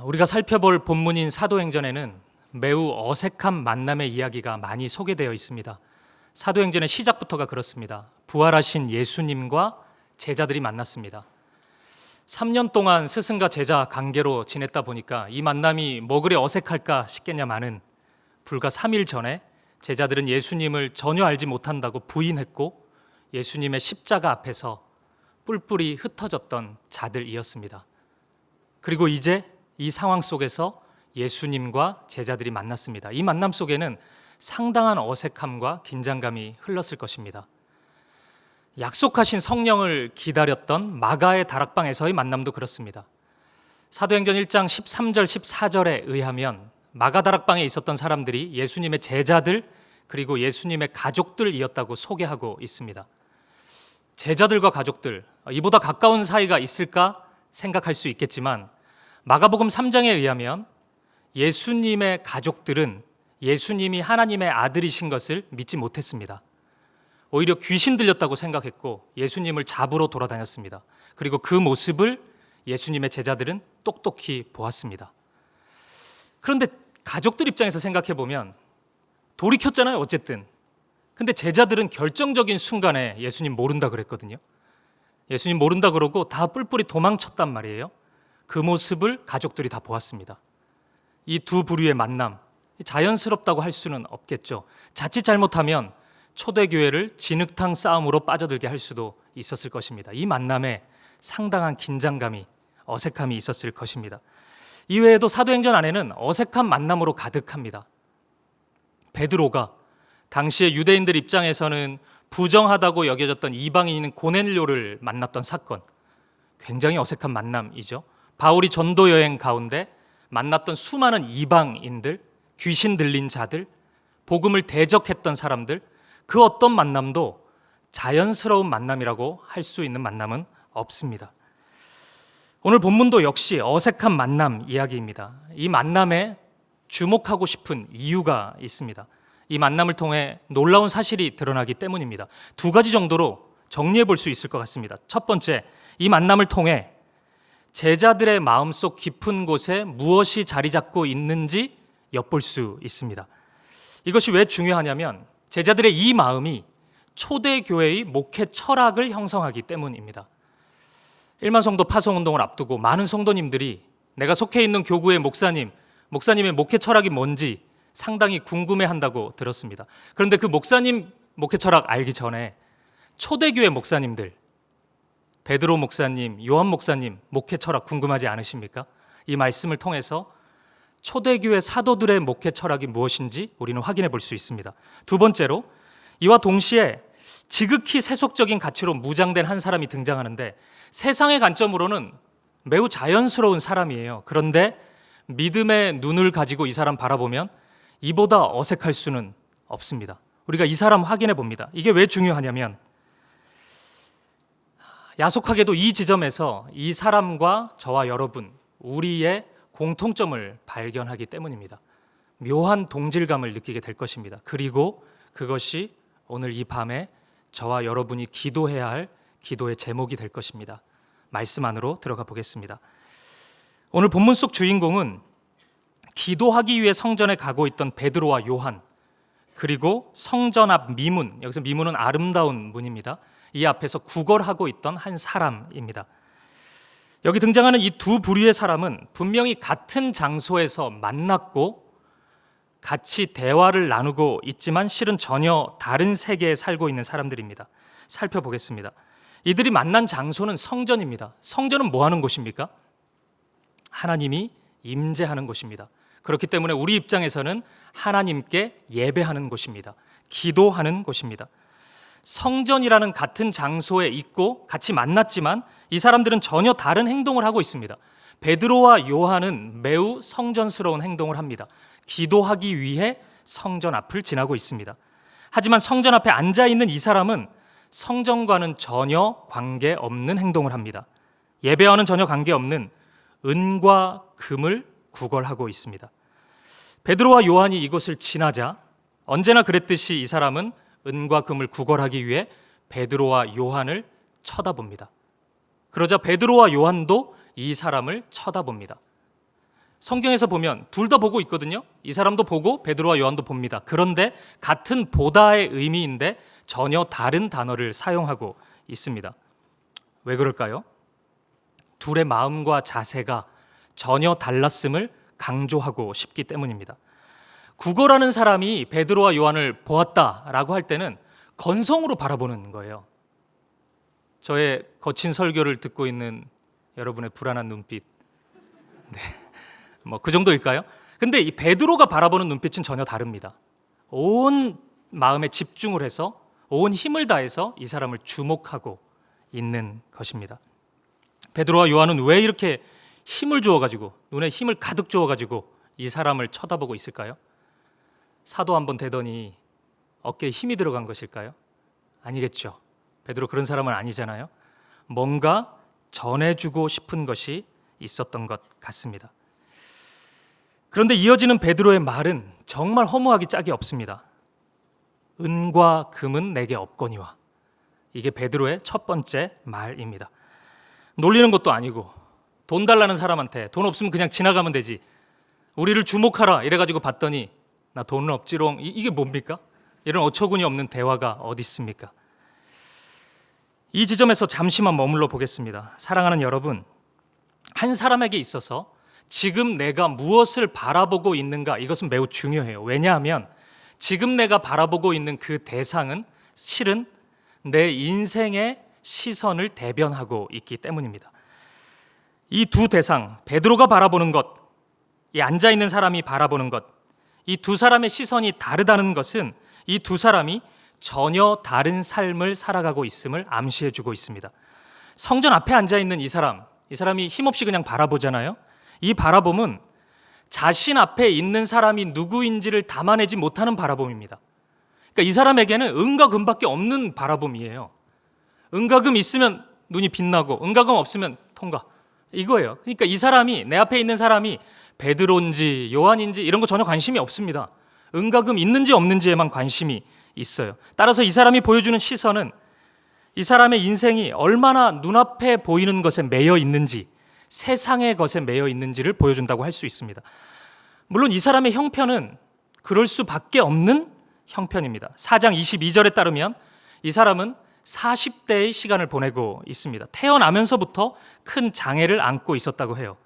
우리가 살펴볼 본문인 사도행전에는 매우 어색한 만남의 이야기가 많이 소개되어 있습니다. 사도행전의 시작부터가 그렇습니다. 부활하신 예수님과 제자들이 만났습니다. 3년 동안 스승과 제자 관계로 지냈다 보니까 이 만남이 뭐 그리 어색할까 싶겠냐마는 불과 3일 전에 제자들은 예수님을 전혀 알지 못한다고 부인했고 예수님의 십자가 앞에서 뿔뿔이 흩어졌던 자들이었습니다. 그리고 이제 이 상황 속에서 예수님과 제자들이 만났습니다. 이 만남 속에는 상당한 어색함과 긴장감이 흘렀을 것입니다. 약속하신 성령을 기다렸던 마가의 다락방에서의 만남도 그렇습니다. 사도행전 1장 13절 14절에 의하면 마가 다락방에 있었던 사람들이 예수님의 제자들 그리고 예수님의 가족들이었다고 소개하고 있습니다. 제자들과 가족들, 이보다 가까운 사이가 있을까 생각할 수 있겠지만 마가복음 3장에 의하면 예수님의 가족들은 예수님이 하나님의 아들이신 것을 믿지 못했습니다. 오히려 귀신 들렸다고 생각했고 예수님을 잡으러 돌아다녔습니다. 그리고 그 모습을 예수님의 제자들은 똑똑히 보았습니다. 그런데 가족들 입장에서 생각해 보면 돌이 켰잖아요, 어쨌든. 근데 제자들은 결정적인 순간에 예수님 모른다 그랬거든요. 예수님 모른다 그러고 다 뿔뿔이 도망쳤단 말이에요. 그 모습을 가족들이 다 보았습니다. 이 두 부류의 만남, 자연스럽다고 할 수는 없겠죠. 자칫 잘못하면 초대교회를 진흙탕 싸움으로 빠져들게 할 수도 있었을 것입니다. 이 만남에 상당한 긴장감이, 어색함이 있었을 것입니다. 이외에도 사도행전 안에는 어색한 만남으로 가득합니다. 베드로가 당시에 유대인들 입장에서는 부정하다고 여겨졌던 이방인인 고넬료를 만났던 사건, 굉장히 어색한 만남이죠. 바울이 전도 여행 가운데 만났던 수많은 이방인들, 귀신 들린 자들, 복음을 대적했던 사람들, 그 어떤 만남도 자연스러운 만남이라고 할 수 있는 만남은 없습니다. 오늘 본문도 역시 어색한 만남 이야기입니다. 이 만남에 주목하고 싶은 이유가 있습니다. 이 만남을 통해 놀라운 사실이 드러나기 때문입니다. 두 가지 정도로 정리해 볼 수 있을 것 같습니다. 첫 번째, 이 만남을 통해 제자들의 마음속 깊은 곳에 무엇이 자리 잡고 있는지 엿볼 수 있습니다. 이것이 왜 중요하냐면 제자들의 이 마음이 초대교회의 목회 철학을 형성하기 때문입니다. 1만 성도 파송운동을 앞두고 많은 성도님들이 내가 속해 있는 교구의 목사님의 목회 철학이 뭔지 상당히 궁금해한다고 들었습니다. 그런데 그 목사님 목회 철학 알기 전에 초대교회 목사님들, 베드로 목사님, 요한 목사님 목회 철학 궁금하지 않으십니까? 이 말씀을 통해서 초대교회 사도들의 목회 철학이 무엇인지 우리는 확인해 볼 수 있습니다. 두 번째로, 이와 동시에 지극히 세속적인 가치로 무장된 한 사람이 등장하는데 세상의 관점으로는 매우 자연스러운 사람이에요. 그런데 믿음의 눈을 가지고 이 사람 바라보면 이보다 어색할 수는 없습니다. 우리가 이 사람 확인해 봅니다. 이게 왜 중요하냐면 야속하게도 이 지점에서 이 사람과 저와 여러분, 우리의 공통점을 발견하기 때문입니다. 묘한 동질감을 느끼게 될 것입니다. 그리고 그것이 오늘 이 밤에 저와 여러분이 기도해야 할 기도의 제목이 될 것입니다. 말씀 안으로 들어가 보겠습니다. 오늘 본문 속 주인공은 기도하기 위해 성전에 가고 있던 베드로와 요한, 그리고 성전 앞 미문, 여기서 미문은 아름다운 문입니다. 이 앞에서 구걸하고 있던 한 사람입니다. 여기 등장하는 이 두 부류의 사람은 분명히 같은 장소에서 만났고 같이 대화를 나누고 있지만 실은 전혀 다른 세계에 살고 있는 사람들입니다. 살펴보겠습니다. 이들이 만난 장소는 성전입니다. 성전은 뭐 하는 곳입니까? 하나님이 임재하는 곳입니다. 그렇기 때문에 우리 입장에서는 하나님께 예배하는 곳입니다. 기도하는 곳입니다. 성전이라는 같은 장소에 있고 같이 만났지만 이 사람들은 전혀 다른 행동을 하고 있습니다. 베드로와 요한은 매우 성전스러운 행동을 합니다. 기도하기 위해 성전 앞을 지나고 있습니다. 하지만 성전 앞에 앉아있는 이 사람은 성전과는 전혀 관계없는 행동을 합니다. 예배와는 전혀 관계없는 은과 금을 구걸하고 있습니다. 베드로와 요한이 이곳을 지나자 언제나 그랬듯이 이 사람은 은과 금을 구걸하기 위해 베드로와 요한을 쳐다봅니다. 그러자 베드로와 요한도 이 사람을 쳐다봅니다. 성경에서 보면 둘 다 보고 있거든요. 이 사람도 보고 베드로와 요한도 봅니다. 그런데 같은 보다의 의미인데 전혀 다른 단어를 사용하고 있습니다. 왜 그럴까요? 둘의 마음과 자세가 전혀 달랐음을 강조하고 싶기 때문입니다. 국어라는 사람이 베드로와 요한을 보았다라고 할 때는 건성으로 바라보는 거예요. 저의 거친 설교를 듣고 있는 여러분의 불안한 눈빛, 뭐 그 정도일까요? 근데 이 베드로가 바라보는 눈빛은 전혀 다릅니다. 온 마음에 집중을 해서 온 힘을 다해서 이 사람을 주목하고 있는 것입니다. 베드로와 요한은 왜 이렇게 힘을 주어가지고 눈에 힘을 가득 주어가지고 이 사람을 쳐다보고 있을까요? 사도 한번 되더니 어깨에 힘이 들어간 것일까요? 아니겠죠. 베드로 그런 사람은 아니잖아요. 뭔가 전해주고 싶은 것이 있었던 것 같습니다. 그런데 이어지는 베드로의 말은 정말 허무하기 짝이 없습니다. 은과 금은 내게 없거니와. 이게 베드로의 첫 번째 말입니다. 놀리는 것도 아니고 돈 달라는 사람한테 돈 없으면 그냥 지나가면 되지, 우리를 주목하라 이래가지고 봤더니 나 돈은 없지롱, 이게 뭡니까? 이런 어처구니 없는 대화가 어디 있습니까? 이 지점에서 잠시만 머물러 보겠습니다. 사랑하는 여러분, 한 사람에게 있어서 지금 내가 무엇을 바라보고 있는가, 이것은 매우 중요해요. 왜냐하면 지금 내가 바라보고 있는 그 대상은 실은 내 인생의 시선을 대변하고 있기 때문입니다. 이 두 대상, 베드로가 바라보는 것, 이 앉아있는 사람이 바라보는 것, 이 두 사람의 시선이 다르다는 것은 이 두 사람이 전혀 다른 삶을 살아가고 있음을 암시해주고 있습니다. 성전 앞에 앉아있는 이 사람이 힘없이 그냥 바라보잖아요. 이 바라봄은 자신 앞에 있는 사람이 누구인지를 담아내지 못하는 바라봄입니다. 그러니까 이 사람에게는 은과 금밖에 없는 바라봄이에요. 은과 금 있으면 눈이 빛나고 은과 금 없으면 통과, 이거예요. 그러니까 이 사람이, 내 앞에 있는 사람이 베드로인지 요한인지 이런 거 전혀 관심이 없습니다. 은과 금 있는지 없는지에만 관심이 있어요. 따라서 이 사람이 보여주는 시선은 이 사람의 인생이 얼마나 눈앞에 보이는 것에 매여 있는지, 세상의 것에 매여 있는지를 보여준다고 할 수 있습니다. 물론 이 사람의 형편은 그럴 수밖에 없는 형편입니다. 4장 22절에 따르면 이 사람은 40대의 시간을 보내고 있습니다. 태어나면서부터 큰 장애를 안고 있었다고 해요.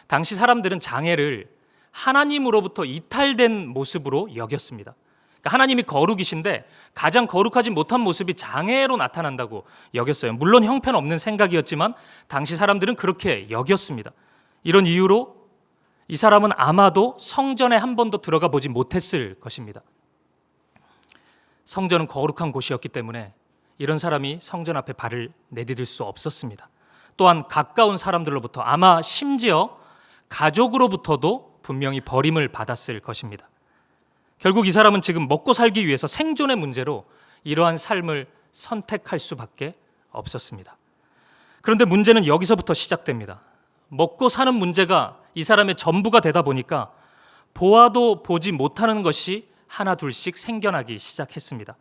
당시 사람들은 장애를 하나님으로부터 이탈된 모습으로 여겼습니다. 그러니까 하나님이 거룩이신데 가장 거룩하지 못한 모습이 장애로 나타난다고 여겼어요. 물론 형편없는 생각이었지만 당시 사람들은 그렇게 여겼습니다. 이런 이유로 이 사람은 아마도 성전에 한 번도 들어가 보지 못했을 것입니다. 성전은 거룩한 곳이었기 때문에 이런 사람이 성전 앞에 발을 내디딜 수 없었습니다. 또한 가까운 사람들로부터, 아마 심지어 가족으로부터도 분명히 버림을 받았을 것입니다. 결국 이 사람은 지금 먹고 살기 위해서 생존의 문제로 이러한 삶을 선택할 수밖에 없었습니다. 그런데 문제는 여기서부터 시작됩니다. 먹고 사는 문제가 이 사람의 전부가 되다 보니까 보아도 보지 못하는 것이 하나 둘씩 생겨나기 시작했습니다.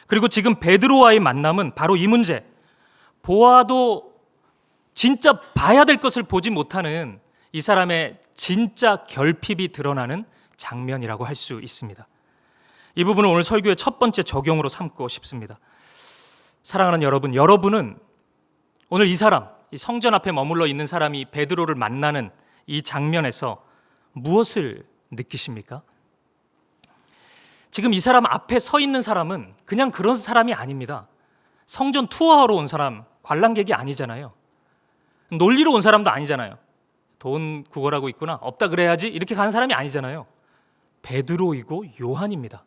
그리고 지금 베드로와의 만남은 바로 이 문제, 보아도 진짜 봐야 될 것을 보지 못하는 이 사람의 진짜 결핍이 드러나는 장면이라고 할 수 있습니다. 이 부분을 오늘 설교의 첫 번째 적용으로 삼고 싶습니다. 사랑하는 여러분, 여러분은 오늘 이 사람, 이 성전 앞에 머물러 있는 사람이 베드로를 만나는 이 장면에서 무엇을 느끼십니까? 지금 이 사람 앞에 서 있는 사람은 그냥 그런 사람이 아닙니다. 성전 투어하러 온 사람, 관람객이 아니잖아요. 놀리러 온 사람도 아니잖아요. 돈 구걸하고 있구나, 없다 그래야지 이렇게 가는 사람이 아니잖아요. 베드로이고 요한입니다.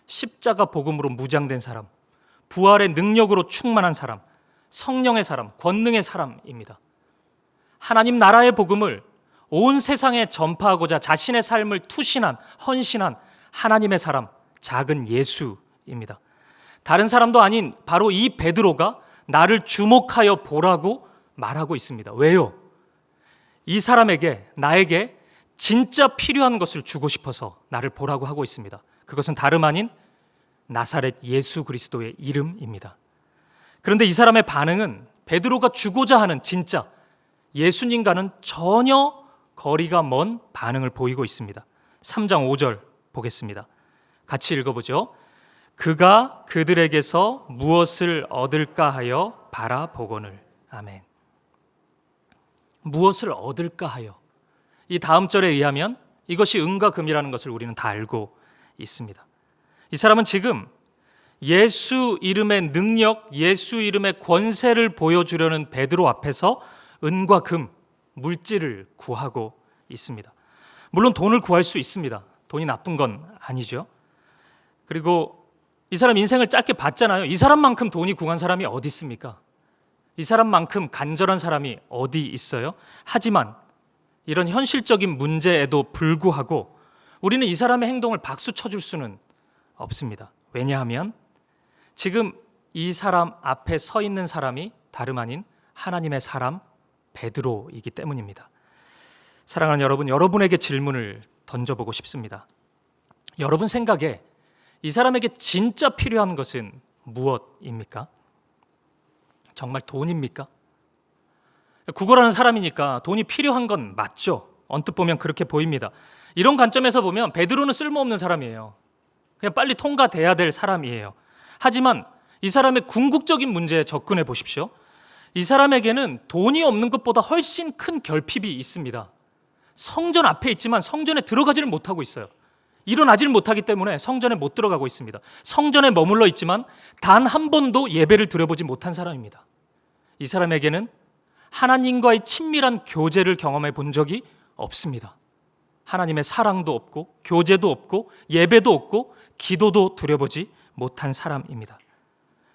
십자가 복음으로 무장된 사람, 부활의 능력으로 충만한 사람, 성령의 사람, 권능의 사람입니다. 하나님 나라의 복음을 온 세상에 전파하고자 자신의 삶을 투신한, 헌신한 하나님의 사람, 작은 예수입니다. 다른 사람도 아닌 바로 이 베드로가 나를 주목하여 보라고 말하고 있습니다. 왜요? 이 사람에게, 나에게 진짜 필요한 것을 주고 싶어서 나를 보라고 하고 있습니다. 그것은 다름 아닌 나사렛 예수 그리스도의 이름입니다. 그런데 이 사람의 반응은 베드로가 주고자 하는 진짜 예수님과는 전혀 거리가 먼 반응을 보이고 있습니다. 3장 5절 보겠습니다. 같이 읽어보죠. 그가 그들에게서 무엇을 얻을까 하여 바라보거늘. 아멘. 무엇을 얻을까 하여. 이 다음 절에 의하면 이것이 은과 금이라는 것을 우리는 다 알고 있습니다. 이 사람은 지금 예수 이름의 능력, 예수 이름의 권세를 보여주려는 베드로 앞에서 은과 금, 물질을 구하고 있습니다. 물론 돈을 구할 수 있습니다. 돈이 나쁜 건 아니죠. 그리고 이 사람 인생을 짧게 봤잖아요. 이 사람만큼 돈이 궁한 사람이 어디 있습니까? 이 사람만큼 간절한 사람이 어디 있어요? 하지만 이런 현실적인 문제에도 불구하고 우리는 이 사람의 행동을 박수 쳐줄 수는 없습니다. 왜냐하면 지금 이 사람 앞에 서 있는 사람이 다름 아닌 하나님의 사람 베드로이기 때문입니다. 사랑하는 여러분, 여러분에게 질문을 던져보고 싶습니다. 여러분 생각에 이 사람에게 진짜 필요한 것은 무엇입니까? 정말 돈입니까? 구걸하는 사람이니까 돈이 필요한 건 맞죠. 언뜻 보면 그렇게 보입니다. 이런 관점에서 보면 베드로는 쓸모없는 사람이에요. 그냥 빨리 통과돼야 될 사람이에요. 하지만 이 사람의 궁극적인 문제에 접근해 보십시오. 이 사람에게는 돈이 없는 것보다 훨씬 큰 결핍이 있습니다. 성전 앞에 있지만 성전에 들어가지를 못하고 있어요. 일어나지를 못하기 때문에 성전에 못 들어가고 있습니다. 성전에 머물러 있지만 단 한 번도 예배를 드려보지 못한 사람입니다. 이 사람에게는 하나님과의 친밀한 교제를 경험해 본 적이 없습니다. 하나님의 사랑도 없고 교제도 없고 예배도 없고 기도도 드려보지 못한 사람입니다.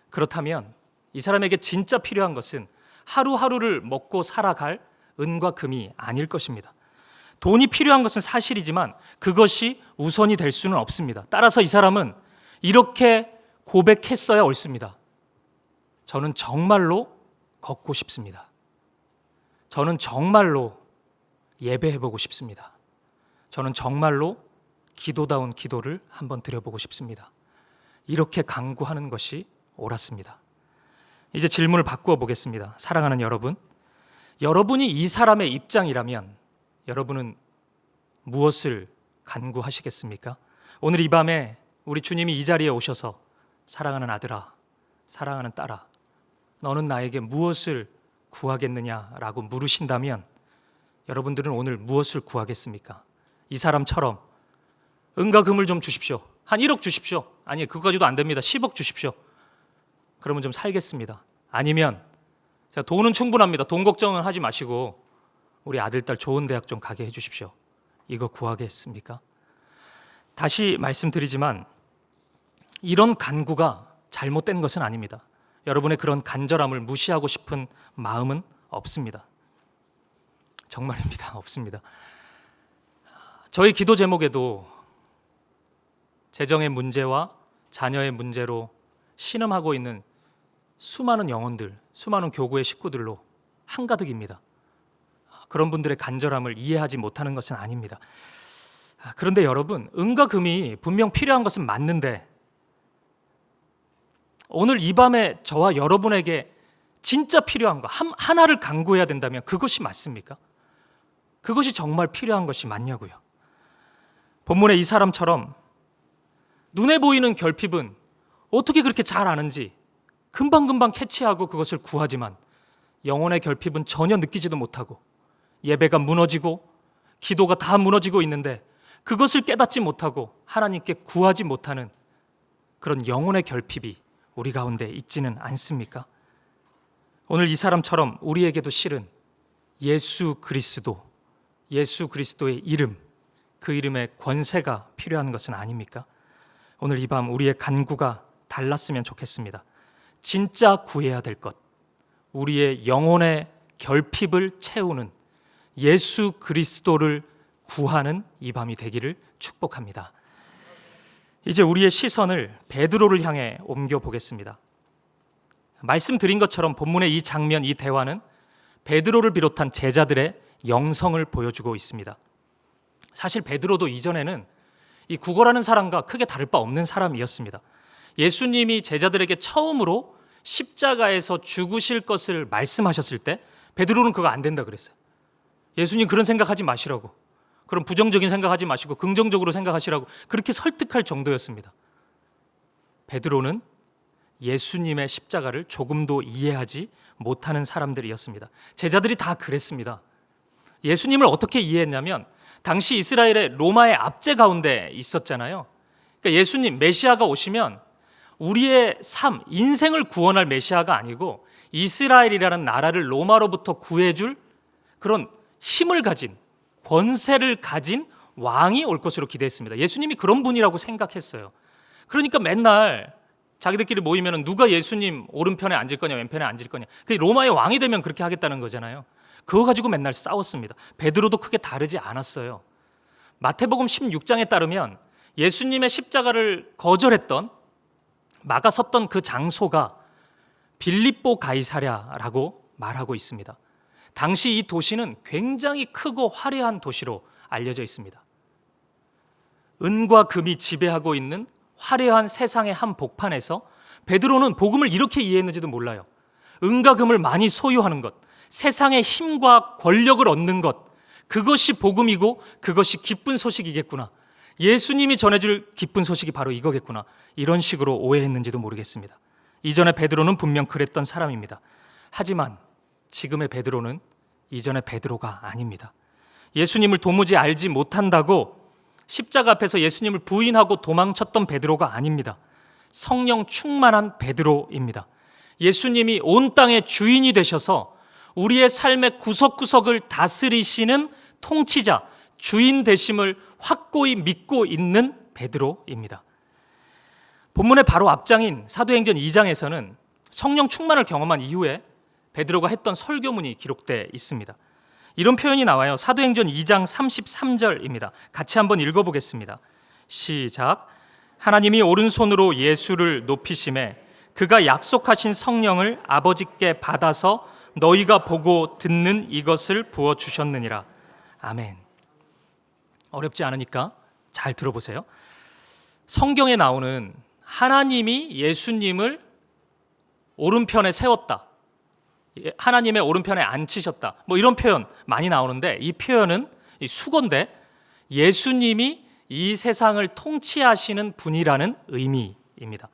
그렇다면 이 사람에게 진짜 필요한 것은 하루하루를 먹고 살아갈 은과 금이 아닐 것입니다. 돈이 필요한 것은 사실이지만 그것이 우선이 될 수는 없습니다. 따라서 이 사람은 이렇게 고백했어야 옳습니다. 저는 정말로 걷고 싶습니다. 저는 정말로 예배해보고 싶습니다. 저는 정말로 기도다운 기도를 한번 드려보고 싶습니다. 이렇게 간구하는 것이 옳았습니다. 이제 질문을 바꾸어 보겠습니다. 사랑하는 여러분, 여러분이 이 사람의 입장이라면 여러분은 무엇을 간구하시겠습니까? 오늘 이 밤에 우리 주님이 이 자리에 오셔서 사랑하는 아들아, 사랑하는 딸아, 너는 나에게 무엇을 구하겠느냐라고 물으신다면 여러분들은 오늘 무엇을 구하겠습니까? 이 사람처럼 은과 금을 좀 주십시오. 한 1억 주십시오. 아니, 그거까지도 안 됩니다. 10억 주십시오. 그러면 좀 살겠습니다. 아니면 제가 돈은 충분합니다. 돈 걱정은 하지 마시고 우리 아들, 딸 좋은 대학 좀 가게 해주십시오. 이거 구하겠습니까? 다시 말씀드리지만 이런 간구가 잘못된 것은 아닙니다. 여러분의 그런 간절함을 무시하고 싶은 마음은 없습니다. 정말입니다. 없습니다. 저희 기도 제목에도 재정의 문제와 자녀의 문제로 신음하고 있는 수많은 영혼들, 수많은 교구의 식구들로 한가득입니다. 그런 분들의 간절함을 이해하지 못하는 것은 아닙니다. 그런데 여러분, 은과 금이 분명 필요한 것은 맞는데 오늘 이 밤에 저와 여러분에게 진짜 필요한 거 하나를 간구해야 된다면 그것이 맞습니까? 그것이 정말 필요한 것이 맞냐고요. 본문의 이 사람처럼 눈에 보이는 결핍은 어떻게 그렇게 잘 아는지 금방금방 캐치하고 그것을 구하지만 영혼의 결핍은 전혀 느끼지도 못하고 예배가 무너지고 기도가 다 무너지고 있는데 그것을 깨닫지 못하고 하나님께 구하지 못하는 그런 영혼의 결핍이 우리 가운데 있지는 않습니까? 오늘 이 사람처럼 우리에게도 실은 예수 그리스도의 이름, 그 이름의 권세가 필요한 것은 아닙니까? 오늘 이 밤 우리의 간구가 달랐으면 좋겠습니다. 진짜 구해야 될 것, 우리의 영혼의 결핍을 채우는 예수 그리스도를 구하는 이 밤이 되기를 축복합니다. 이제 우리의 시선을 베드로를 향해 옮겨 보겠습니다. 말씀드린 것처럼 본문의 이 장면, 이 대화는 베드로를 비롯한 제자들의 영성을 보여주고 있습니다. 사실 베드로도 이전에는 이 구걸하는 사람과 크게 다를 바 없는 사람이었습니다. 예수님이 제자들에게 처음으로 십자가에서 죽으실 것을 말씀하셨을 때 베드로는 그거 안 된다 그랬어요. 예수님 그런 생각하지 마시라고, 그런 부정적인 생각하지 마시고 긍정적으로 생각하시라고 그렇게 설득할 정도였습니다. 베드로는 예수님의 십자가를 조금도 이해하지 못하는 사람들이었습니다. 제자들이 다 그랬습니다. 예수님을 어떻게 이해했냐면 당시 이스라엘의 로마의 압제 가운데 있었잖아요. 그러니까 예수님 메시아가 오시면 우리의 삶, 인생을 구원할 메시아가 아니고 이스라엘이라는 나라를 로마로부터 구해줄 그런 힘을 가진, 권세를 가진 왕이 올 것으로 기대했습니다. 예수님이 그런 분이라고 생각했어요. 그러니까 맨날 자기들끼리 모이면 누가 예수님 오른편에 앉을 거냐 왼편에 앉을 거냐, 그게 로마의 왕이 되면 그렇게 하겠다는 거잖아요. 그거 가지고 맨날 싸웠습니다. 베드로도 크게 다르지 않았어요. 마태복음 16장에 따르면 예수님의 십자가를 거절했던, 막아섰던 그 장소가 빌립보 가이사랴라고 말하고 있습니다. 당시 이 도시는 굉장히 크고 화려한 도시로 알려져 있습니다. 은과 금이 지배하고 있는 화려한 세상의 한 복판에서 베드로는 복음을 이렇게 이해했는지도 몰라요. 은과 금을 많이 소유하는 것, 세상의 힘과 권력을 얻는 것, 그것이 복음이고 그것이 기쁜 소식이겠구나. 예수님이 전해줄 기쁜 소식이 바로 이거겠구나. 이런 식으로 오해했는지도 모르겠습니다. 이전에 베드로는 분명 그랬던 사람입니다. 하지만 지금의 베드로는 이전의 베드로가 아닙니다. 예수님을 도무지 알지 못한다고 십자가 앞에서 예수님을 부인하고 도망쳤던 베드로가 아닙니다. 성령 충만한 베드로입니다. 예수님이 온 땅의 주인이 되셔서 우리의 삶의 구석구석을 다스리시는 통치자, 주인 되심을 확고히 믿고 있는 베드로입니다. 본문의 바로 앞장인 사도행전 2장에서는 성령 충만을 경험한 이후에 베드로가 했던 설교문이 기록되어 있습니다. 이런 표현이 나와요. 사도행전 2장 33절입니다. 같이 한번 읽어보겠습니다. 시작. 하나님이 오른손으로 예수를 높이심에 그가 약속하신 성령을 아버지께 받아서 너희가 보고 듣는 이것을 부어주셨느니라. 아멘. 어렵지 않으니까 잘 들어보세요. 성경에 나오는 하나님이 예수님을 오른편에 세웠다, 하나님의 오른편에 앉히셨다, 뭐 이런 표현 많이 나오는데 이 표현은 수건데 예수님이 이 세상을 통치하시는 분이라는 의미입니다.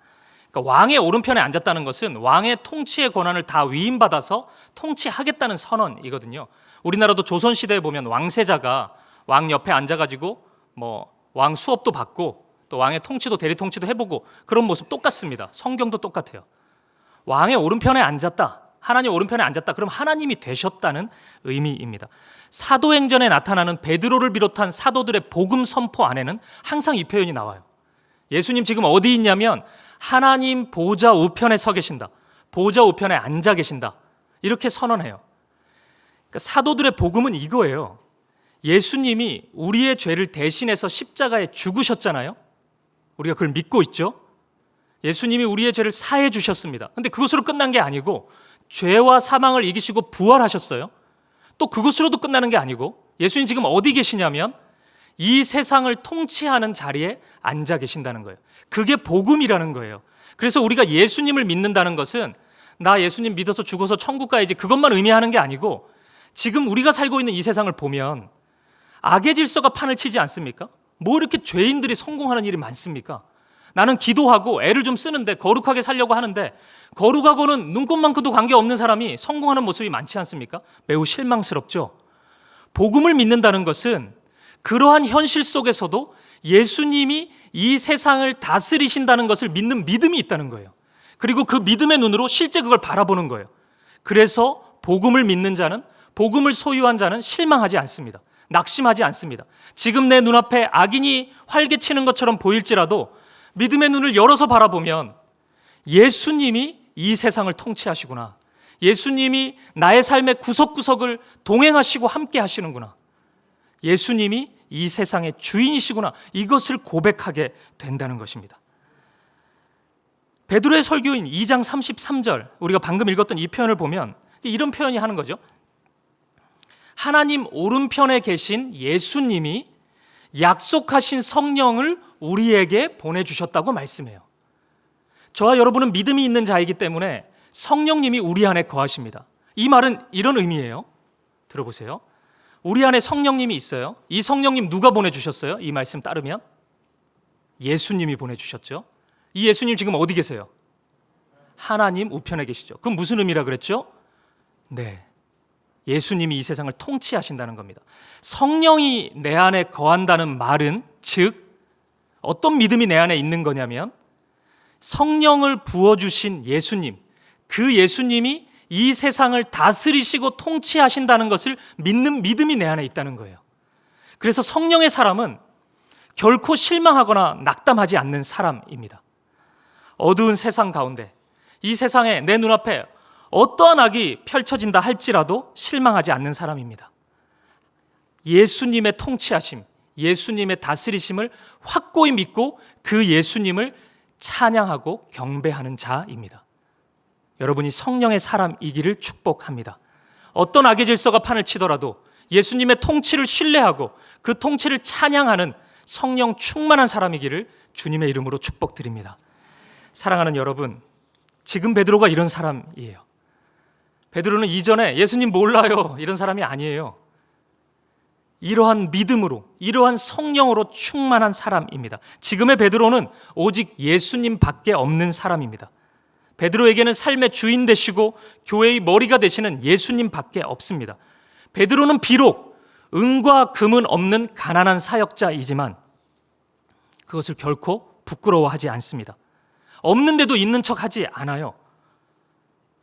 그러니까 왕의 오른편에 앉았다는 것은 왕의 통치의 권한을 다 위임받아서 통치하겠다는 선언이거든요. 우리나라도 조선시대에 보면 왕세자가 왕 옆에 앉아가지고 왕 수업도 받고 또 왕의 통치도 대리 통치도 해보고 그런 모습 똑같습니다. 성경도 똑같아요. 왕의 오른편에 앉았다, 하나님 오른편에 앉았다, 그럼 하나님이 되셨다는 의미입니다. 사도행전에 나타나는 베드로를 비롯한 사도들의 복음 선포 안에는 항상 이 표현이 나와요. 예수님 지금 어디 있냐면 하나님 보좌 우편에 서 계신다, 보좌 우편에 앉아 계신다, 이렇게 선언해요. 그러니까 사도들의 복음은 이거예요. 예수님이 우리의 죄를 대신해서 십자가에 죽으셨잖아요. 우리가 그걸 믿고 있죠. 예수님이 우리의 죄를 사해 주셨습니다. 근데 그것으로 끝난 게 아니고 죄와 사망을 이기시고 부활하셨어요. 또 그것으로도 끝나는 게 아니고 예수님 지금 어디 계시냐면 이 세상을 통치하는 자리에 앉아 계신다는 거예요. 그게 복음이라는 거예요. 그래서 우리가 예수님을 믿는다는 것은 나 예수님 믿어서 죽어서 천국 가야지 그것만 의미하는 게 아니고 지금 우리가 살고 있는 이 세상을 보면 악의 질서가 판을 치지 않습니까? 뭐 이렇게 죄인들이 성공하는 일이 많습니까? 나는 기도하고 애를 좀 쓰는데 거룩하게 살려고 하는데 거룩하고는 눈꼽만큼도 관계없는 사람이 성공하는 모습이 많지 않습니까? 매우 실망스럽죠. 복음을 믿는다는 것은 그러한 현실 속에서도 예수님이 이 세상을 다스리신다는 것을 믿는 믿음이 있다는 거예요. 그리고 그 믿음의 눈으로 실제 그걸 바라보는 거예요. 그래서 복음을 믿는 자는, 복음을 소유한 자는 실망하지 않습니다. 낙심하지 않습니다. 지금 내 눈앞에 악인이 활개치는 것처럼 보일지라도 믿음의 눈을 열어서 바라보면 예수님이 이 세상을 통치하시구나, 예수님이 나의 삶의 구석구석을 동행하시고 함께 하시는구나, 예수님이 이 세상의 주인이시구나, 이것을 고백하게 된다는 것입니다. 베드로의 설교인 2장 33절, 우리가 방금 읽었던 이 표현을 보면 이런 표현이 하는 거죠. 하나님 오른편에 계신 예수님이 약속하신 성령을 우리에게 보내주셨다고 말씀해요. 저와 여러분은 믿음이 있는 자이기 때문에 성령님이 우리 안에 거하십니다. 이 말은 이런 의미예요. 들어보세요. 우리 안에 성령님이 있어요. 이 성령님 누가 보내주셨어요? 이 말씀 따르면 예수님이 보내주셨죠. 이 예수님 지금 어디 계세요? 하나님 우편에 계시죠. 그럼 무슨 의미라 그랬죠? 네, 예수님이 이 세상을 통치하신다는 겁니다. 성령이 내 안에 거한다는 말은 즉 어떤 믿음이 내 안에 있는 거냐면 성령을 부어주신 예수님, 그 예수님이 이 세상을 다스리시고 통치하신다는 것을 믿는 믿음이 내 안에 있다는 거예요. 그래서 성령의 사람은 결코 실망하거나 낙담하지 않는 사람입니다. 어두운 세상 가운데 이 세상에 내 눈앞에 어떠한 악이 펼쳐진다 할지라도 실망하지 않는 사람입니다. 예수님의 통치하심, 예수님의 다스리심을 확고히 믿고 그 예수님을 찬양하고 경배하는 자입니다. 여러분이 성령의 사람이기를 축복합니다. 어떤 악의 질서가 판을 치더라도 예수님의 통치를 신뢰하고 그 통치를 찬양하는 성령 충만한 사람이기를 주님의 이름으로 축복드립니다. 사랑하는 여러분, 지금 베드로가 이런 사람이에요. 베드로는 이전에 예수님 몰라요 이런 사람이 아니에요. 이러한 믿음으로, 이러한 성령으로 충만한 사람입니다. 지금의 베드로는 오직 예수님 밖에 없는 사람입니다. 베드로에게는 삶의 주인 되시고 교회의 머리가 되시는 예수님 밖에 없습니다. 베드로는 비록 은과 금은 없는 가난한 사역자이지만 그것을 결코 부끄러워하지 않습니다. 없는데도 있는 척하지 않아요.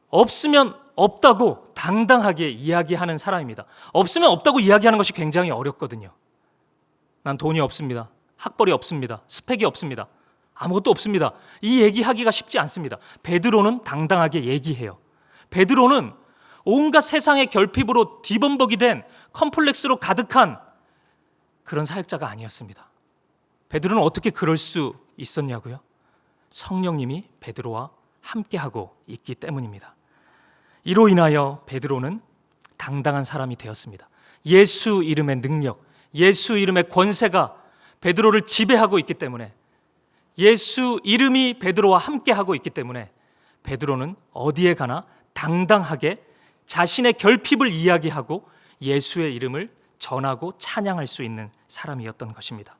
없으면 없다고 당당하게 이야기하는 사람입니다. 없으면 없다고 이야기하는 것이 굉장히 어렵거든요. 난 돈이 없습니다. 학벌이 없습니다. 스펙이 없습니다. 아무것도 없습니다. 이 얘기하기가 쉽지 않습니다. 베드로는 당당하게 얘기해요. 베드로는 온갖 세상의 결핍으로 뒤범벅이 된 컴플렉스로 가득한 그런 사역자가 아니었습니다. 베드로는 어떻게 그럴 수 있었냐고요? 성령님이 베드로와 함께하고 있기 때문입니다. 이로 인하여 베드로는 당당한 사람이 되었습니다. 예수 이름의 능력, 예수 이름의 권세가 베드로를 지배하고 있기 때문에, 예수 이름이 베드로와 함께하고 있기 때문에 베드로는 어디에 가나 당당하게 자신의 결핍을 이야기하고 예수의 이름을 전하고 찬양할 수 있는 사람이었던 것입니다.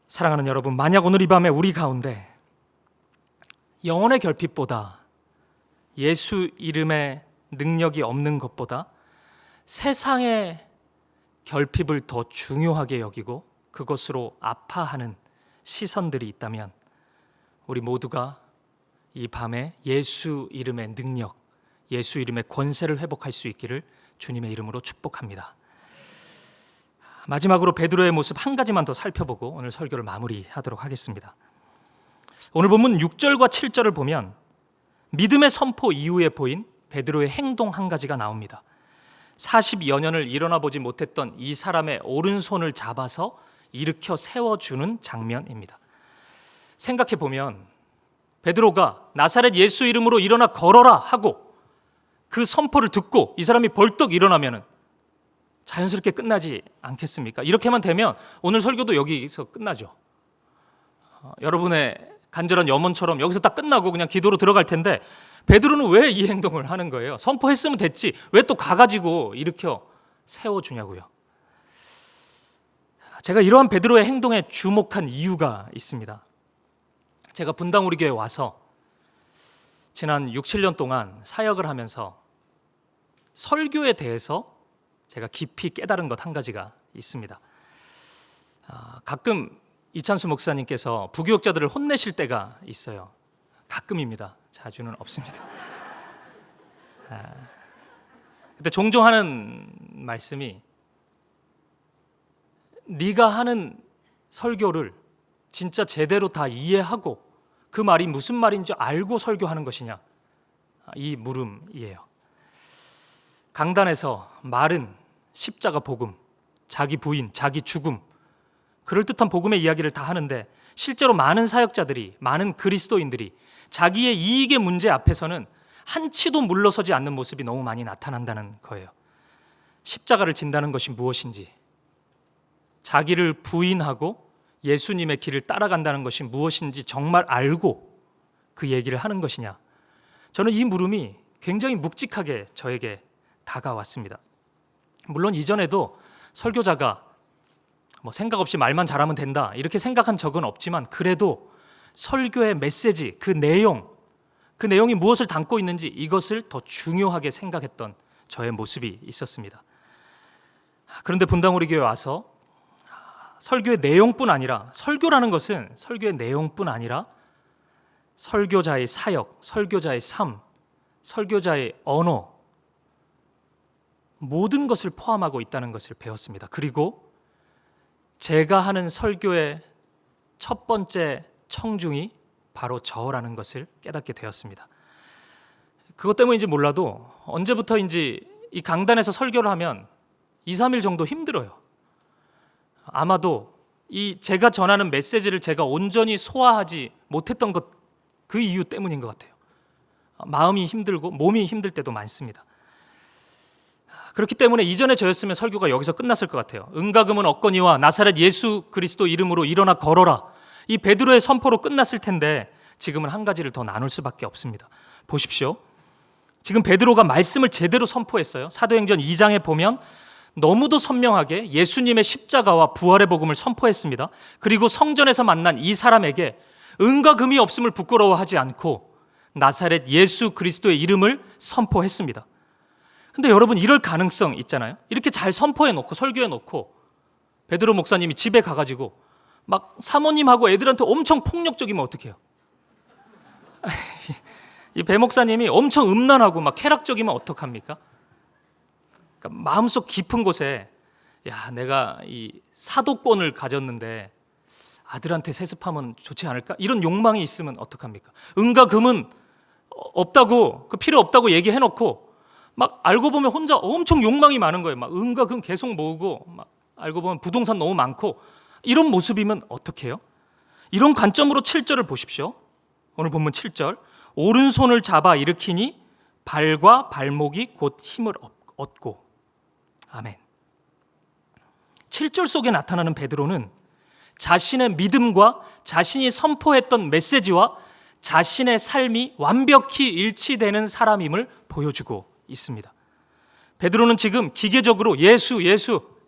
사랑하는 여러분, 만약 오늘 이 밤에 우리 가운데 영혼의 결핍보다 예수 이름의 능력이 없는 것보다 세상의 결핍을 더 중요하게 여기고 그것으로 아파하는 시선들이 있다면 우리 모두가 이 밤에 예수 이름의 능력, 예수 이름의 권세를 회복할 수 있기를 주님의 이름으로 축복합니다. 마지막으로 베드로의 모습 한 가지만 더 살펴보고 오늘 설교를 마무리하도록 하겠습니다. 오늘 본문 6절과 7절을 보면 믿음의 선포 이후에 보인 베드로의 행동 한 가지가 나옵니다. 40여 년을 일어나 보지 못했던 이 사람의 오른손을 잡아서 일으켜 세워주는 장면입니다. 생각해 보면 베드로가 나사렛 예수 이름으로 일어나 걸어라 하고 그 선포를 듣고 이 사람이 벌떡 일어나면 자연스럽게 끝나지 않겠습니까? 이렇게만 되면 오늘 설교도 여기서 끝나죠. 여러분의 간절한 염원처럼 여기서 딱 끝나고 그냥 기도로 들어갈 텐데 베드로는 왜 이 행동을 하는 거예요? 선포했으면 됐지 왜 또 가가지고 일으켜 세워주냐고요. 제가 이러한 베드로의 행동에 주목한 이유가 있습니다. 제가 분당 우리 교회에 와서 지난 6, 7년 동안 사역을 하면서 설교에 대해서 제가 깊이 깨달은 것 한 가지가 있습니다. 가끔 이찬수 목사님께서 부교육자들을 혼내실 때가 있어요. 가끔입니다. 자주는 없습니다. 근데 종종 하는 말씀이 네가 하는 설교를 진짜 제대로 다 이해하고 그 말이 무슨 말인지 알고 설교하는 것이냐, 이 물음이에요. 강단에서 말은 십자가 복음, 자기 부인, 자기 죽음, 그럴듯한 복음의 이야기를 다 하는데 실제로 많은 사역자들이, 많은 그리스도인들이 자기의 이익의 문제 앞에서는 한치도 물러서지 않는 모습이 너무 많이 나타난다는 거예요. 십자가를 진다는 것이 무엇인지, 자기를 부인하고 예수님의 길을 따라간다는 것이 무엇인지 정말 알고 그 얘기를 하는 것이냐, 저는 이 물음이 굉장히 묵직하게 저에게 다가왔습니다. 물론 이전에도 설교자가 생각 없이 말만 잘하면 된다 이렇게 생각한 적은 없지만, 그래도 설교의 메시지, 그 내용이 무엇을 담고 있는지 이것을 더 중요하게 생각했던 저의 모습이 있었습니다. 그런데 분당우리 교회 와서 설교의 내용뿐 아니라, 설교라는 것은 설교의 내용뿐 아니라 설교자의 사역, 설교자의 삶, 설교자의 언어, 모든 것을 포함하고 있다는 것을 배웠습니다. 그리고 제가 하는 설교의 첫 번째 청중이 바로 저라는 것을 깨닫게 되었습니다. 그것 때문인지 몰라도 언제부터인지 이 강단에서 설교를 하면 2, 3일 정도 힘들어요. 아마도 이 제가 전하는 메시지를 제가 온전히 소화하지 못했던 것, 그 이유 때문인 것 같아요. 마음이 힘들고 몸이 힘들 때도 많습니다. 그렇기 때문에 이전에 저였으면 설교가 여기서 끝났을 것 같아요. 은과 금은 없거니와 나사렛 예수 그리스도 이름으로 일어나 걸어라, 이 베드로의 선포로 끝났을 텐데 지금은 한 가지를 더 나눌 수밖에 없습니다. 보십시오. 지금 베드로가 말씀을 제대로 선포했어요. 사도행전 2장에 보면 너무도 선명하게 예수님의 십자가와 부활의 복음을 선포했습니다. 그리고 성전에서 만난 이 사람에게 은과 금이 없음을 부끄러워하지 않고 나사렛 예수 그리스도의 이름을 선포했습니다. 근데 여러분, 이럴 가능성 있잖아요. 이렇게 잘 선포해놓고 설교해놓고 베드로 목사님이 집에 가가지고 막 사모님하고 애들한테 엄청 폭력적이면 어떡해요? 이 배 목사님이 엄청 음란하고 막 쾌락적이면 어떡합니까? 그러니까 마음속 깊은 곳에, 야, 내가 이 사도권을 가졌는데 아들한테 세습하면 좋지 않을까? 이런 욕망이 있으면 어떡합니까? 은과 금은 없다고, 그 필요 없다고 얘기해놓고 막 알고 보면 혼자 엄청 욕망이 많은 거예요. 막 은과 금 계속 모으고, 막 알고 보면 부동산 너무 많고, 이런 모습이면 어떡해요? 이런 관점으로 7절을 보십시오. 오늘 본문 7절. 오른손을 잡아 일으키니 발과 발목이 곧 힘을 얻고. 아멘. 7절 속에 나타나는 베드로는 자신의 믿음과 자신이 선포했던 메시지와 자신의 삶이 완벽히 일치되는 사람임을 보여주고 있습니다. 베드로는 지금 기계적으로 예수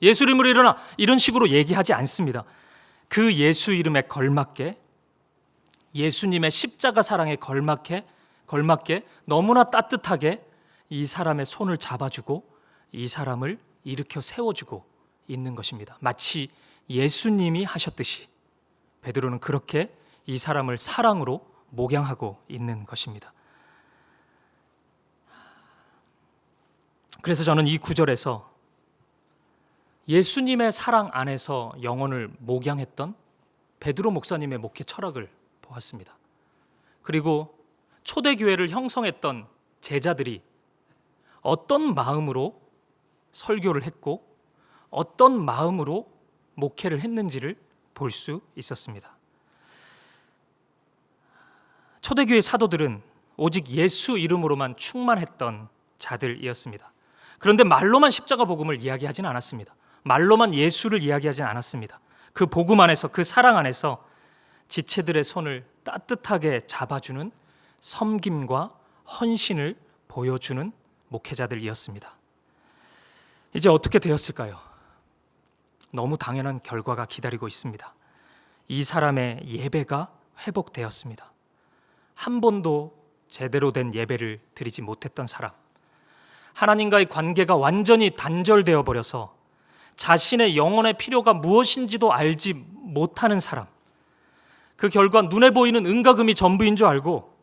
이름으로 일어나 이런 식으로 얘기하지 않습니다. 그 예수 이름에 걸맞게, 예수님의 십자가 사랑에 걸맞게 너무나 따뜻하게 이 사람의 손을 잡아주고 이 사람을 일으켜 세워주고 있는 것입니다. 마치 예수님이 하셨듯이 베드로는 그렇게 이 사람을 사랑으로 목양하고 있는 것입니다. 그래서 저는 이 구절에서 예수님의 사랑 안에서 영혼을 목양했던 베드로 목사님의 목회 철학을 보았습니다. 그리고 초대교회를 형성했던 제자들이 어떤 마음으로 설교를 했고 어떤 마음으로 목회를 했는지를 볼 수 있었습니다. 초대교회 사도들은 오직 예수 이름으로만 충만했던 자들이었습니다. 그런데 말로만 십자가 복음을 이야기하지는 않았습니다. 말로만 예수를 이야기하지는 않았습니다. 그 복음 안에서, 그 사랑 안에서 지체들의 손을 따뜻하게 잡아주는 섬김과 헌신을 보여주는 목회자들이었습니다. 이제 어떻게 되었을까요? 너무 당연한 결과가 기다리고 있습니다. 이 사람의 예배가 회복되었습니다. 한 번도 제대로 된 예배를 드리지 못했던 사람, 하나님과의 관계가 완전히 단절되어 버려서 자신의 영혼의 필요가 무엇인지도 알지 못하는 사람, 그 결과 눈에 보이는 은과 금이 전부인 줄 알고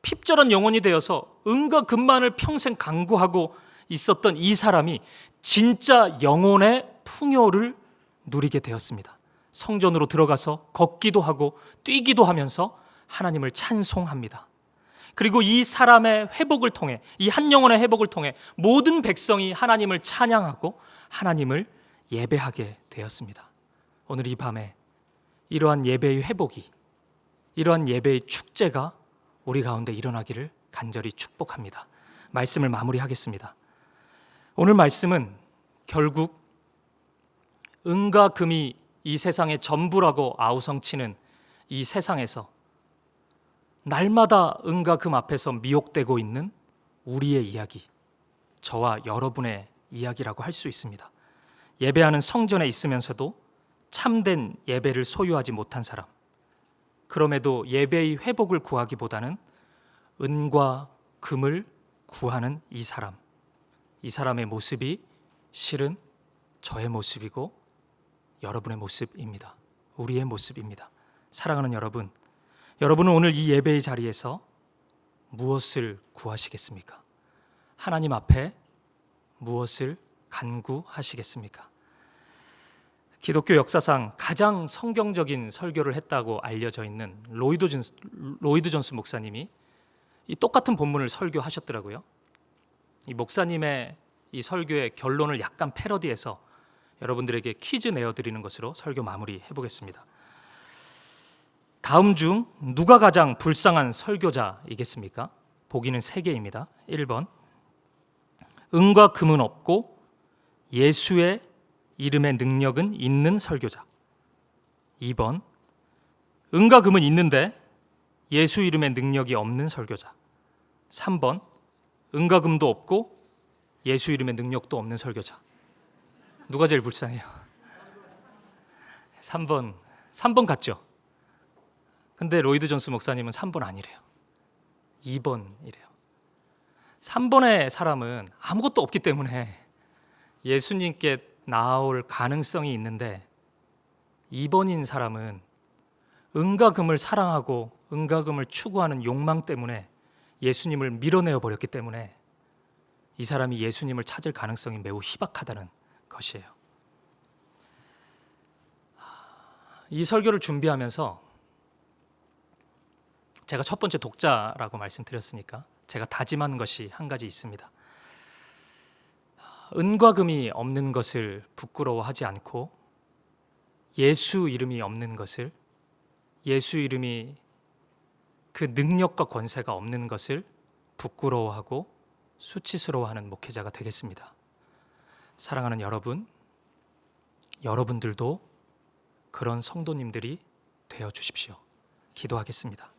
핍절한 영혼이 되어서 은과 금만을 평생 강구하고 있었던 이 사람이 진짜 영혼의 풍요를 누리게 되었습니다. 성전으로 들어가서 걷기도 하고 뛰기도 하면서 하나님을 찬송합니다. 그리고 이 사람의 회복을 통해, 이 한 영혼의 회복을 통해 모든 백성이 하나님을 찬양하고 하나님을 예배하게 되었습니다. 오늘 이 밤에 이러한 예배의 회복이, 이러한 예배의 축제가 우리 가운데 일어나기를 간절히 축복합니다. 말씀을 마무리하겠습니다. 오늘 말씀은 결국 은과 금이 이 세상의 전부라고 아우성치는 이 세상에서 날마다 은과 금 앞에서 미혹되고 있는 우리의 이야기, 저와 여러분의 이야기라고 할 수 있습니다. 예배하는 성전에 있으면서도 참된 예배를 소유하지 못한 사람, 그럼에도 예배의 회복을 구하기보다는 은과 금을 구하는 이 사람의 모습이 실은 저의 모습이고 여러분의 모습입니다. 우리의 모습입니다. 사랑하는 여러분, 여러분은 오늘 이 예배의 자리에서 무엇을 구하시겠습니까? 하나님 앞에 무엇을 간구하시겠습니까? 기독교 역사상 가장 성경적인 설교를 했다고 알려져 있는 로이드 존스 목사님이 이 똑같은 본문을 설교하셨더라고요. 이 목사님의 이 설교의 결론을 약간 패러디해서 여러분들에게 퀴즈 내어드리는 것으로 설교 마무리 해보겠습니다. 다음 중 누가 가장 불쌍한 설교자이겠습니까? 보기는 3개입니다. 1번, 은과 금은 없고 예수의 이름의 능력은 있는 설교자. 2번, 은과 금은 있는데 예수 이름의 능력이 없는 설교자. 3번, 은과 금도 없고 예수 이름의 능력도 없는 설교자. 누가 제일 불쌍해요? 3번 같죠? 근데 로이드 존스 목사님은 3번 아니래요. 2번이래요. 3번의 사람은 아무것도 없기 때문에 예수님께 나아올 가능성이 있는데, 2번인 사람은 은과 금을 사랑하고 은과 금을 추구하는 욕망 때문에 예수님을 밀어내어 버렸기 때문에 이 사람이 예수님을 찾을 가능성이 매우 희박하다는 것이에요. 이 설교를 준비하면서 제가 첫 번째 독자라고 말씀드렸으니까 제가 다짐한 것이 한 가지 있습니다. 은과 금이 없는 것을 부끄러워하지 않고 예수 이름이 없는 것을, 예수 이름이 그 능력과 권세가 없는 것을 부끄러워하고 수치스러워하는 목회자가 되겠습니다. 사랑하는 여러분, 여러분들도 그런 성도님들이 되어 주십시오. 기도하겠습니다.